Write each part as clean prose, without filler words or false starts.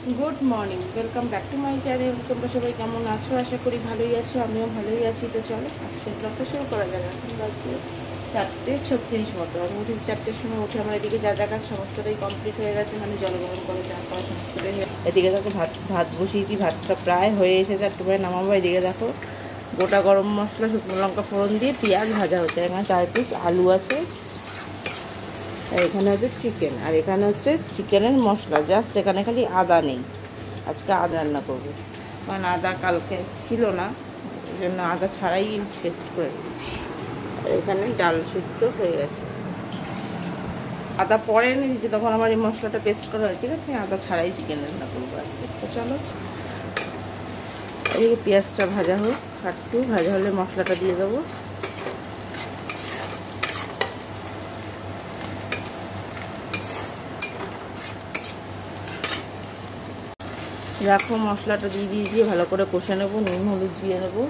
Good morning, welcome back to my channel. তোমরা সবাই কেমন আছো? আশা করি ভালোই আছো, আমিও ভালোই আছি। তো চলো আজকে ব্লগটা শুরু করা যাবে। এখন বাজছে 4:36 মতো। আমি উঠে 4টের সময় উঠে আমার এদিকে যা যা কাজ সমস্তটাই কমপ্লিট হয়ে গেছে, মানে জল গরম করে চা খাওয়া সমস্তটাই হয়ে। এদিকে দেখো ভাত বসিয়েছি, ভাতটা প্রায় হয়ে এসেছে, একটু করে নামাবো। এদিকে দেখো গোটা গরম মশলা, শুকনো লঙ্কা ফোড়ন দিয়ে পেঁয়াজ ভাজা হচ্ছে। এখানে 4 পিস আলু আছে, আর এখানে হচ্ছে চিকেন, আর এখানে হচ্ছে চিকেনের মশলা। জাস্ট এখানে খালি আদা নেই, আজকে আদা রান্না করবো, কারণ আদা কালকে ছিল না, এই জন্য আদা ছাড়াই পেস্ট করে দিচ্ছি। আর এখানে ডাল সিদ্ধ হয়ে গেছে, আদা পরে এনে দিচ্ছি, তখন আমার এই মশলাটা পেস্ট করা হয়। ঠিক আছে, আদা ছাড়াই চিকেন রান্না করবো আজকে। তো চলো এদিকে পেঁয়াজটা ভাজা হোক, একটু ভাজা হলে মশলাটা দিয়ে দেবো। দেখো মশলাটা দিয়ে ভালো করে কষে নেবো, নুন হলুদ দিয়ে নেবো।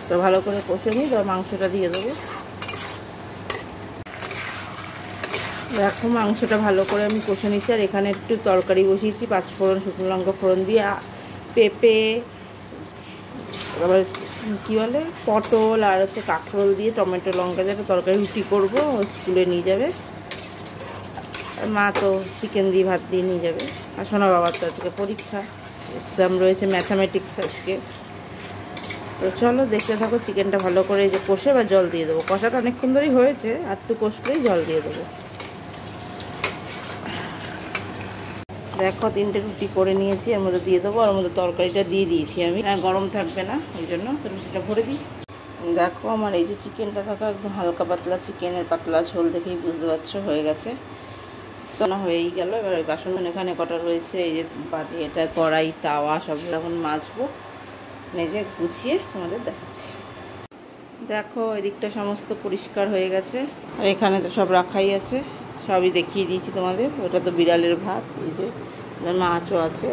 তো ভালো করে কষে নিই, তো মাংসটা দিয়ে দেবো। দেখো মাংসটা ভালো করে আমি কষে নিচ্ছি, আর এখানে একটু তরকারি বসিয়েছি, 5 ফোড়ন শুকনো লঙ্কা ফোড়ন দিয়ে, পেঁপে, আবার কী বলে পটল আর হচ্ছে কাঁকরোল দিয়ে টমেটো লঙ্কা দিয়ে একটা তরকারি রুটি করবো, স্কুলে নিয়ে যাবে। আর মা তো চিকেন দিয়ে ভাত দিয়ে নিয়ে যাবে। আর সোনা বাবার তো আজকে পরীক্ষা, এক্সাম রয়েছে ম্যাথামেটিক্স আজকে। তো চলো দেখতে থাকো, চিকেনটা ভালো করে যে কষে বা জল দিয়ে দেবো। কষাটা অনেকক্ষণ ধরেই হয়েছে, আর একটু কষলেই জল দিয়ে দেবো। দেখো 3টে রুটি করে নিয়েছি, এর মধ্যে দিয়ে দেবো। আর মধ্যে তরকারিটা দিয়ে দিয়েছি আমি, গরম থাকবে না ওই জন্য রুটিটা ভরে দিই। দেখো আমার এই যে চিকেনটা থাকা একদম হালকা পাতলা, চিকেনের পাতলা ঝোল দেখেই বুঝতে পারছো হয়ে গেছে। তো না হয়েই গেল। এবার ওই বাসন এখানে কটা রয়েছে, এই যে বাটি, এটা কড়াই, তাওয়া সব এখন মাজবো, মেজে গুছিয়ে তোমাদের দেখাচ্ছি। দেখো এদিকটা সমস্ত পরিষ্কার হয়ে গেছে, আর এখানে তো সব রাখাই আছে, সবই দেখিয়ে দিয়েছি তোমাদের। ওটা তো বিড়ালের ভাত, এই যে মাছও আছে,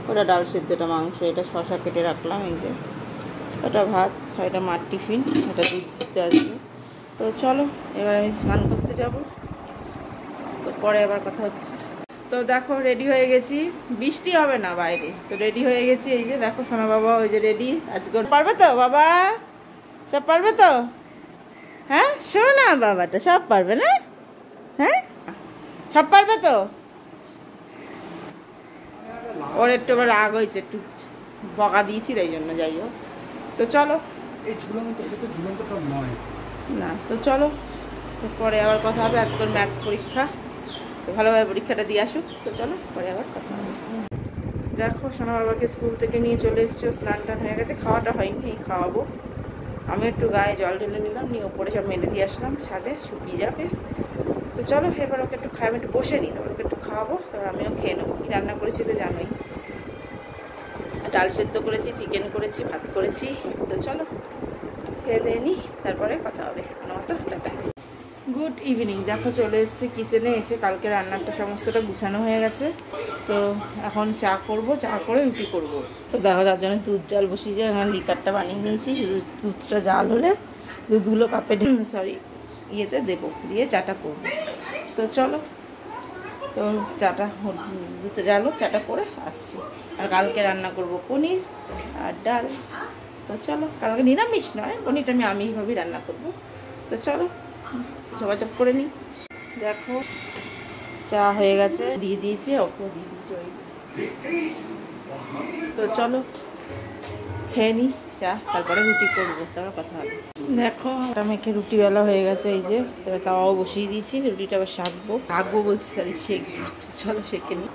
ওটা ডাল সেদ্ধ, এটা মাংস, এটা শশা কেটে রাখলাম, এই যে ওটা ভাত, আর এটা মার টিফিন, এটা দুধ দিতে আসবে। তো চলো এবার আমি স্নান করতে যাব, তো পরে আবার কথা হচ্ছে। তো দেখো রেডি হয়ে গেছি, বৃষ্টি হবে না বাইরে, তো রেডি হয়ে গেছি। এই যে দেখো সোনা বাবা ওই যে রেডি। আজকে পারবে তো বাবা? সব পারবে তো? হ্যাঁ সোনা বাবাটা সব পারবে না? হ্যাঁ সব পারবে তো? ওর একটু আবার রাগ হয়েছে, একটু বকা দিয়েছি তাই জন্য। যাই হোক, তো চলো না, তো চলো পরে আবার কথা হবে। আজকের ম্যাথ পরীক্ষা, তো ভালোভাবে পরীক্ষাটা দিয়ে আসুক। তো চলো পরে আবার কথা হবে। দেখো সোনা বাবাকে স্কুল থেকে নিয়ে চলে এসেছি, স্নান টান হয়ে গেছে, খাওয়াটা হয়নি, এই খাওয়াবো। আমি একটু গায়ে জল ঢেলে নিলাম, নিয়ে ওপরে সব মেলে দিয়ে আসলাম, ছাদে শুকিয়ে যাবে। তো চলো এবার ওকে একটু খাই, আমি একটু বসে নিই, তারপর ওকে একটু খাওয়াবো, তারপর আমিও খেয়ে নেবো। কী রান্না করেছি তো জানোই, ডাল সেদ্ধ করেছি, চিকেন করেছি, ভাত করেছি। তো চলো খেয়ে দিয়ে নিই, তারপরে কথা হবে। আমার মতো টাটা। Good evening. দেখো চলে এসেছি কিচেনে, এসে কালকে রান্নাটা সমস্তটা গুছানো হয়ে গেছে। তো এখন চা করব, চা করে রুটি করব। তো দেখো তার জন্য দুধ জাল বসিয়ে যে আমার লিকারটা বানিয়ে নিয়েছি, শুধু দুধটা জাল হলে দুধগুলো কাপে ইয়েতে দেবো, দিয়ে চাটা করবো। তো চলো, তো চাটা দুধটা জাল হোক, চাটা করে আসছি। আর কালকে রান্না করব পনির আর ডাল। তো চলো, কালকে নিরামিষ নয়, পনিরটা আমি আমিষভাবেই রান্না করব। তো চলো যোগাযোগ করে নিই। দেখো চা হয়ে গেছে, দিয়ে দিয়েছি, ওকেও দিয়ে দিয়েছি ওই। তো চলো খেয়ে নিই চা, তারপরে রুটি করবো, তারপর কথা হবে। দেখো একটা মেখে রুটি বেলা হয়ে গেছে, এই যে তাওয়াও বসিয়ে দিয়েছি, রুটিটা আবার শাকবো বলছি, সরি শেখ। চলো শেখে নিই।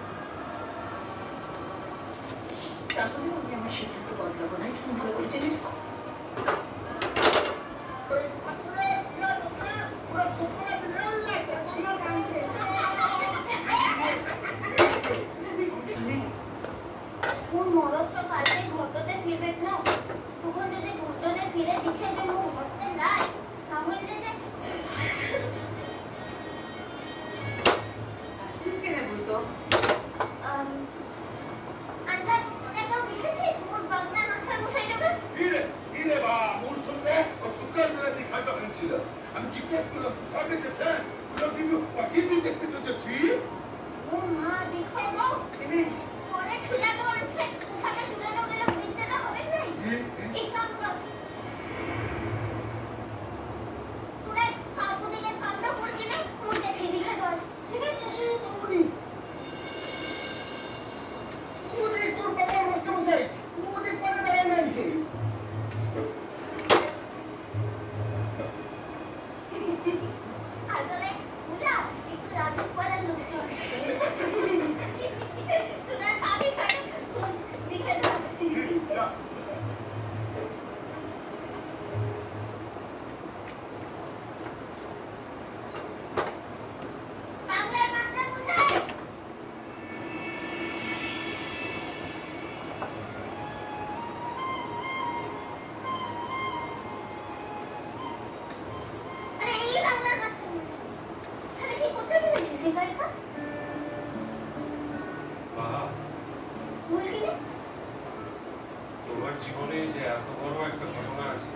যে এত বড় একটা ঘটনা আছে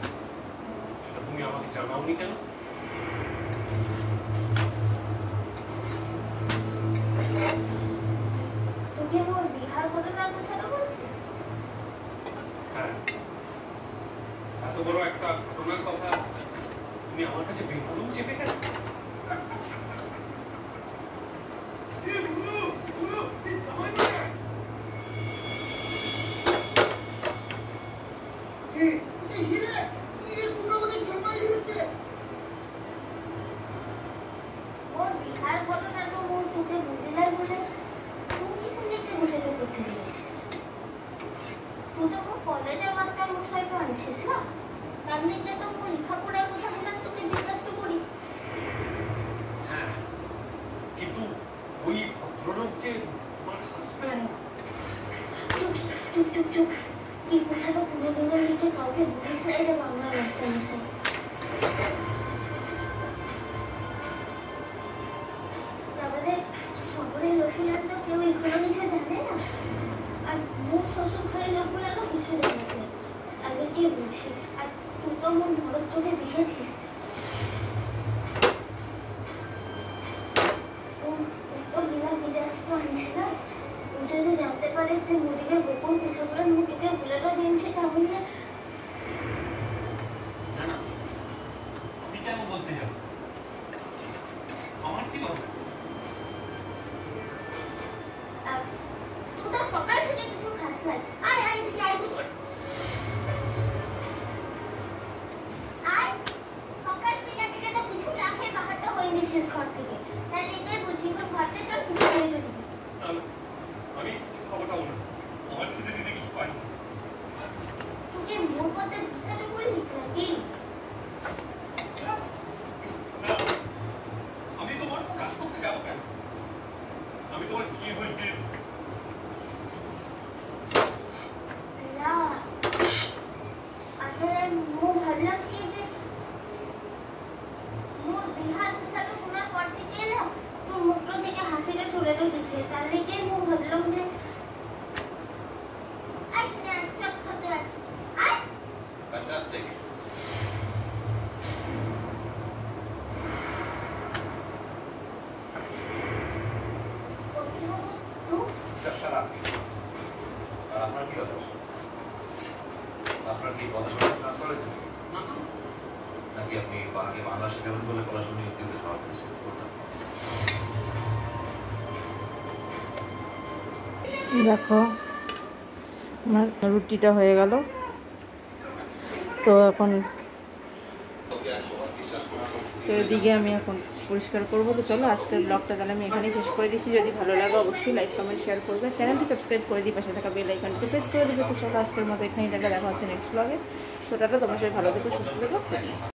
সেটা তুমি আমাকে জানাওনি কেন? তুমি আমার বিহার ঘটনার কথাটা বলছো? হ্যাঁ, এত বড় একটা ঘটনার কথা তুমি আমার কাছে বেমালুম চেপে গেছো। ওর বিহার ঘটনাটা ও তোকে বুঝিলাই বলে তুই কিছু লিখতে বুঝাতে করতে দিয়েছিস। তুই তো কলেজের মাস্টার মশাইকে আনছিস না, তার নিতে তো লেখাপড়ার কথা বললাম তোকে জিজ্ঞাসা করি। হ্যাঁ, কিন্তু ওই ভদ্রলোক যে তোমার হাজব্যান্ড। চুপ চুপ চুপ চুপ, এই কথাটা কোনোদিনও লিখে কাউকে বলিস না, এটা বাংলার মাস্টার মশাই। তাহলে শহরের লোকেরা তো কেউ এখনো কিছু জানে না, আর মোর শ্বশুর ঘরের লোকেরাও কিছু জানে না। আগে কে বলছি, আর তুই তো আমার মরদ চোখে দেখেছিস। ও বিনা বিজাজ তো আনছে না, ও যদি জানতে পারে যে মোদিকে গোপন কথাগুলো মোদিকে বলেও দিয়েছে, তাহলে না না, তুমি কেন বলতে যাও? আমার কি হবে? তুই তো সকাল থেকে কিছু খাস না। আয় আয় দিকে আয় দিকে আয়। সকাল থেকে তো কিছু না খেয়ে বাহারটা হয়ে গেছিস ঘর থেকে, তাই এটাই বলছি তোর ভাতে তো কিছু খেয়ে দিবি। আমি খাবো খাবো না, আমার খেতে দিতে কিছু পাই না। তোকে মোর পথে বুঝাতে বললি নাকি? না, আমি তোমার কাজ করতে যাবো কেন? আমি তোমার কি হয়েছে? না, আসলে মো ভাবলাম কি যে মোর বিহার কথাটা শোনার পর থেকে না তোর মুখটা থেকে হাসিটা চলে এসেছে, তার লেগে মো ভাবলাম যে আই না চপ খাতে আয়। Fantastic. Just shut up. আপনার কি কথা? আপনার কি কথা শুনে ট্রান্সফার হয়েছে নাকি আপনি আগে বাংলা শেখাবেন বলে পড়াশোনা ইউটিউবে খাওয়া করেছেন? দেখো আমার রুটিটা হয়ে গেল, তো এখন তো এদিকে আমি এখন পরিষ্কার করবো। তো চলো আজকের ব্লগটা তাহলে আমি এখানেই শেষ করে দিচ্ছি। যদি ভালো লাগে অবশ্যই লাইক কমেন্ট শেয়ার করবে, চ্যানেলটি সাবস্ক্রাইব করে দিই, পাশে থাকা বেল আইকনটি প্রেস করে দিবে। তো চলো আজকের মতো এখানেই দেখা হচ্ছে নেক্সট ব্লগে। তো টাটা, তোমার সবাই ভালো থেকো, সুস্থ থেকো।